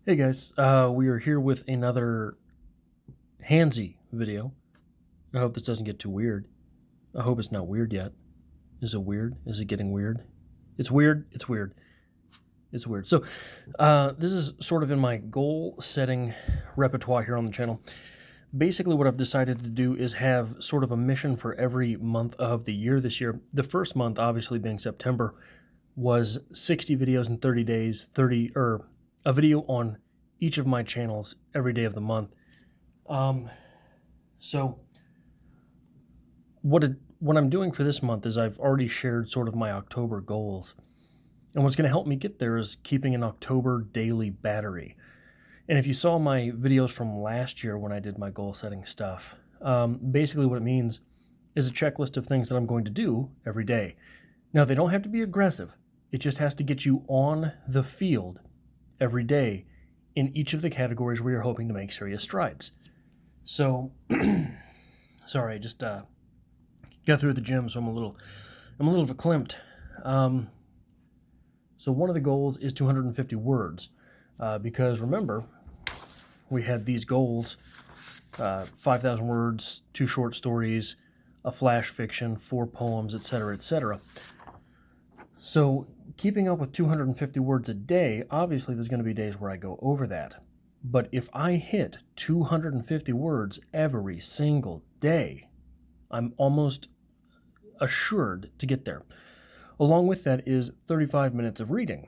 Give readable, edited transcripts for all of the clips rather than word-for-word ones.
Hey guys, we are here with another handsy video. I hope this doesn't get too weird. I hope it's not weird yet. Is it weird? Is it getting weird? It's weird. It's weird. It's weird. So, this is sort of in my goal setting repertoire here on the channel. Basically, what I've decided to do is have sort of a mission for every month of the year this year. The first month, obviously being September, was 60 videos in 30 days, 30 or a video on each of my channels every day of the month. Um, so what I'm doing for this month is I've already shared sort of my October goals. And what's going to help me get there is keeping an October daily battery. And if you saw my videos from last year when I did my goal setting stuff, basically what it means is a checklist of things that I'm going to do every day. Now, they don't have to be aggressive. It just has to get you on the field every day in each of the categories where you're hoping to make serious strides. So, sorry, I just got through the gym, so I'm a little verklempt. So one of the goals is 250 words, because remember, we had these goals: 5,000 words, 2 short stories, a flash fiction, 4 poems, etc., etc. So keeping up with 250 words a day, obviously there's going to be days where I go over that. But if I hit 250 words every single day, I'm almost assured to get there. Along with that is 35 minutes of reading.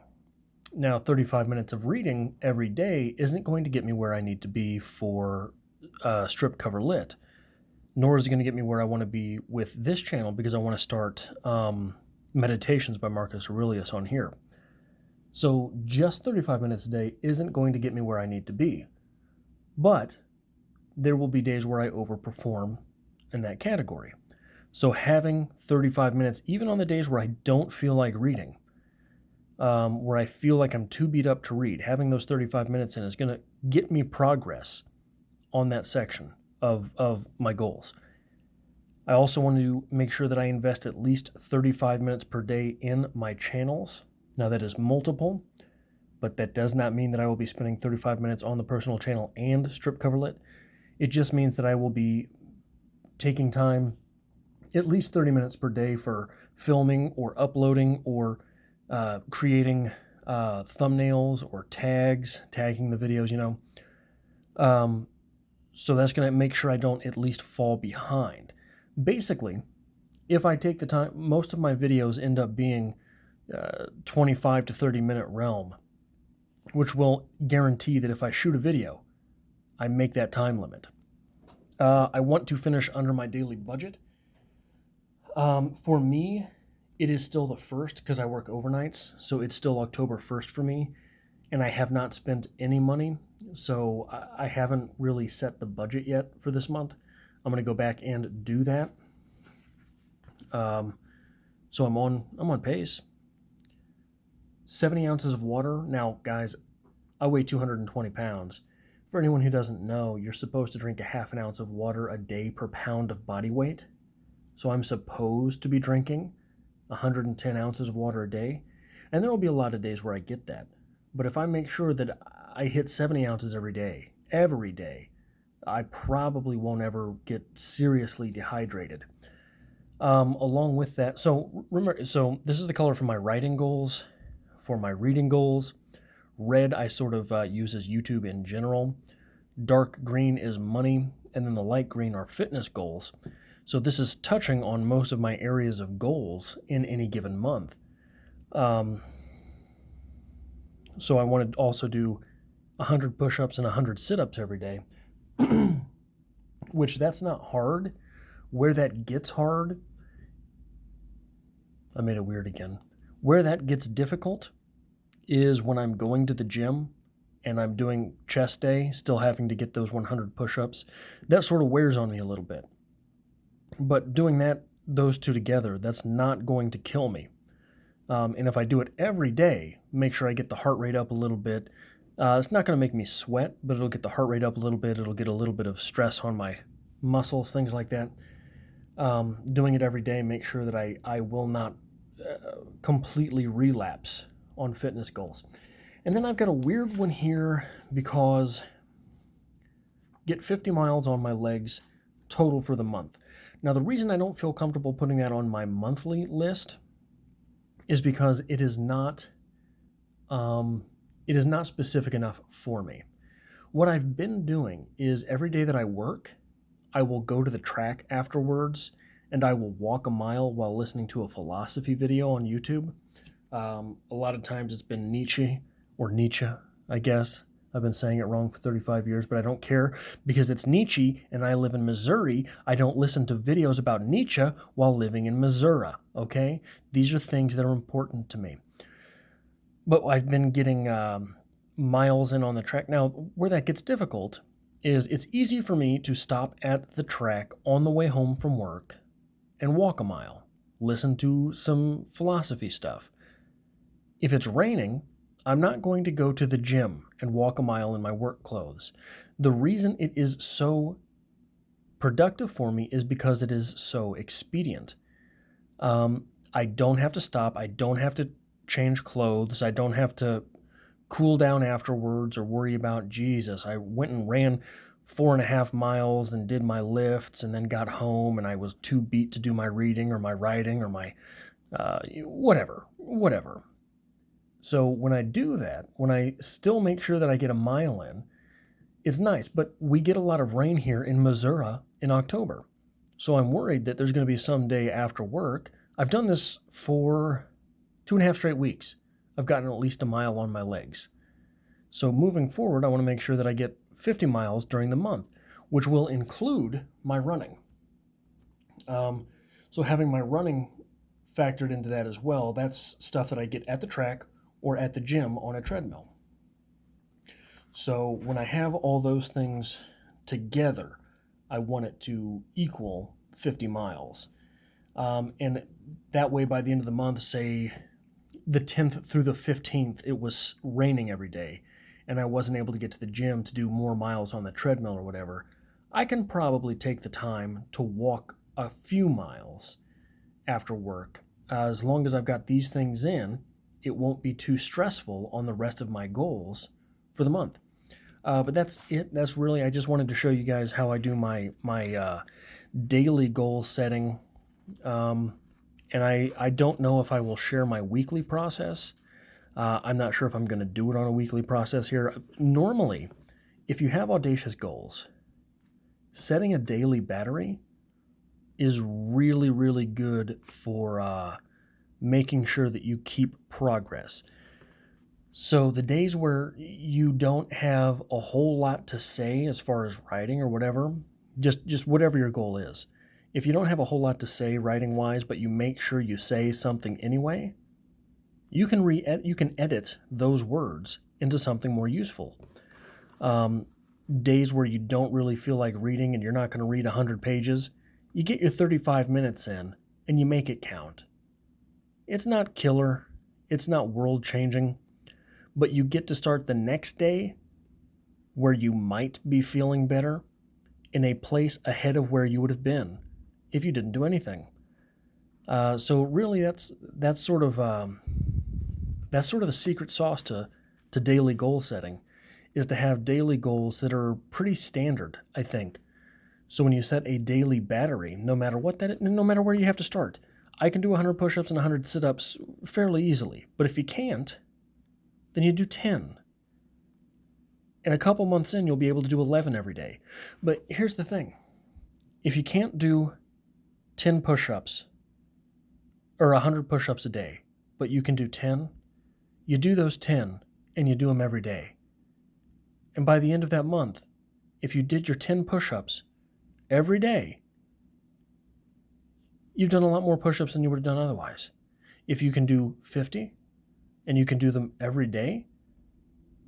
Now, 35 minutes of reading every day isn't going to get me where I need to be for Strip Cover Lit, nor is it going to get me where I want to be with this channel, because I want to start Meditations by Marcus Aurelius on here. So just 35 minutes a day isn't going to get me where I need to be. But there will be days where I overperform in that category. So having 35 minutes, even on the days where I don't feel like reading, where I feel like I'm too beat up to read, having those 35 minutes in is going to get me progress on that section of my goals. I also want to make sure that I invest at least 35 minutes per day in my channels. Now, that is multiple, but that does not mean that I will be spending 35 minutes on the personal channel and Strip Cover Lit. It just means that I will be taking time, at least 30 minutes per day, for filming or uploading or creating thumbnails or tagging the videos, so that's going to make sure I don't at least fall behind. Basically, if I take the time, most of my videos end up being 25 to 30 minute realm, which will guarantee that if I shoot a video, I make that time limit. I want to finish under my daily budget. For me, it is still the 1st because I work overnights, so it's still October 1st for me, and I have not spent any money, so I haven't really set the budget yet for this month. I'm going to go back and do that. So I'm on pace. 70 ounces of water. Now, guys, I weigh 220 pounds. For anyone who doesn't know, you're supposed to drink a half an ounce of water a day per pound of body weight. So I'm supposed to be drinking 110 ounces of water a day. And there will be a lot of days where I get that. But if I make sure that I hit 70 ounces every day, I probably won't ever get seriously dehydrated. Along with that, so remember, so this is the color for my writing goals. For my reading goals, red I sort of use as YouTube in general. Dark green is money, and then the light green are fitness goals. So this is touching on most of my areas of goals in any given month. So I want to also do 100 push-ups and 100 sit-ups every day, which that's not hard. Where that gets hard, I made it weird again. Where that gets difficult is when I'm going to the gym and I'm doing chest day, still having to get those 100 push-ups. That sort of wears on me a little bit. But doing those two together, that's not going to kill me. And if I do it every day, make sure I get the heart rate up a little bit. It's not going to make me sweat, but it'll get the heart rate up a little bit. It'll get a little bit of stress on my muscles, things like that. Doing it every day, make sure that I will not completely relapse on fitness goals. And then I've got a weird one here because get 50 miles on my legs total for the month. Now, the reason I don't feel comfortable putting that on my monthly list is because it is not specific enough for me. What I've been doing is every day that I work, I will go to the track afterwards and I will walk a mile while listening to a philosophy video on YouTube. A lot of times it's been Nietzsche, I guess. I've been saying it wrong for 35 years, but I don't care because it's Nietzsche and I live in Missouri. I don't listen to videos about Nietzsche while living in Missouri, okay? These are things that are important to me. But I've been getting miles in on the track. Now, where that gets difficult is it's easy for me to stop at the track on the way home from work and walk a mile, listen to some philosophy stuff. If it's raining, I'm not going to go to the gym and walk a mile in my work clothes. The reason it is so productive for me is because it is so expedient. I don't have to stop. I don't have to change clothes. I don't have to cool down afterwards or worry about, Jesus, I went and ran 4.5 miles and did my lifts and then got home and I was too beat to do my reading or my writing or my whatever. So when I do that, when I still make sure that I get a mile in, it's nice. But we get a lot of rain here in Missouri in October. So I'm worried that there's going to be some day after work. I've done this for 2.5 straight weeks. I've gotten at least a mile on my legs. So moving forward, I want to make sure that I get 50 miles during the month, which will include my running. So having my running factored into that as well, that's stuff that I get at the track or at the gym on a treadmill. So when I have all those things together, I want it to equal 50 miles. And that way, by the end of the month, say the 10th through the 15th, it was raining every day, and I wasn't able to get to the gym to do more miles on the treadmill or whatever, I can probably take the time to walk a few miles after work. As long as I've got these things in, it won't be too stressful on the rest of my goals for the month. But that's it. That's really, I just wanted to show you guys how I do my daily goal setting. And I don't know if I will share my weekly process. I'm not sure if I'm going to do it on a weekly process here. Normally, if you have audacious goals, setting a daily battery is really, really good for making sure that you keep progress. So the days where you don't have a whole lot to say as far as writing or whatever, just whatever your goal is. If you don't have a whole lot to say writing-wise, but you make sure you say something anyway, you can edit those words into something more useful. Days where you don't really feel like reading and you're not going to read 100 pages, you get your 35 minutes in and you make it count. It's not killer, it's not world-changing, but you get to start the next day where you might be feeling better in a place ahead of where you would have been if you didn't do anything. So really, that's sort of the secret sauce to daily goal setting, is to have daily goals that are pretty standard, I think. So when you set a daily battery, no matter where you have to start, I can do 100 push-ups and 100 sit-ups fairly easily. But if you can't, then you do 10. And a couple months in, you'll be able to do 11 every day. But here's the thing. If you can't do 10 push-ups or 100 push-ups a day, but you can do 10, you do those 10 and you do them every day. And by the end of that month, if you did your 10 push-ups every day, you've done a lot more push-ups than you would have done otherwise. If you can do 50 and you can do them every day,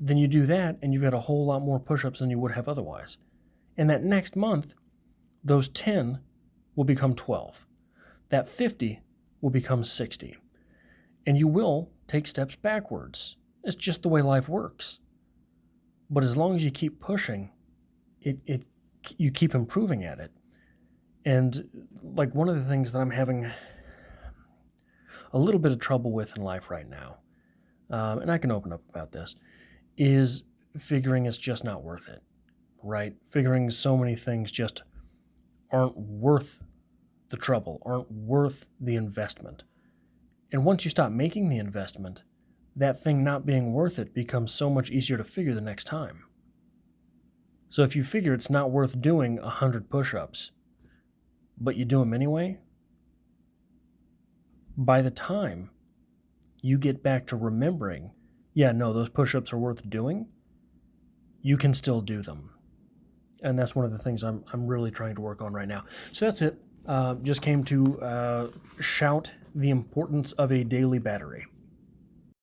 then you do that and you've got a whole lot more push-ups than you would have otherwise. And that next month, those 10 will become 12. That 50 will become 60. And you will take steps backwards. It's just the way life works. But as long as you keep pushing, you keep improving at it. And like one of the things that I'm having a little bit of trouble with in life right now, and I can open up about this, is figuring it's just not worth it, right? Figuring so many things just aren't worth the trouble, aren't worth the investment. And once you stop making the investment, that thing not being worth it becomes so much easier to figure the next time. So if you figure it's not worth doing 100 push-ups, but you do them anyway, by the time you get back to remembering, yeah, no, those push-ups are worth doing, you can still do them. And that's one of the things I'm really trying to work on right now. So that's it. Just came to shout the importance of a daily battery.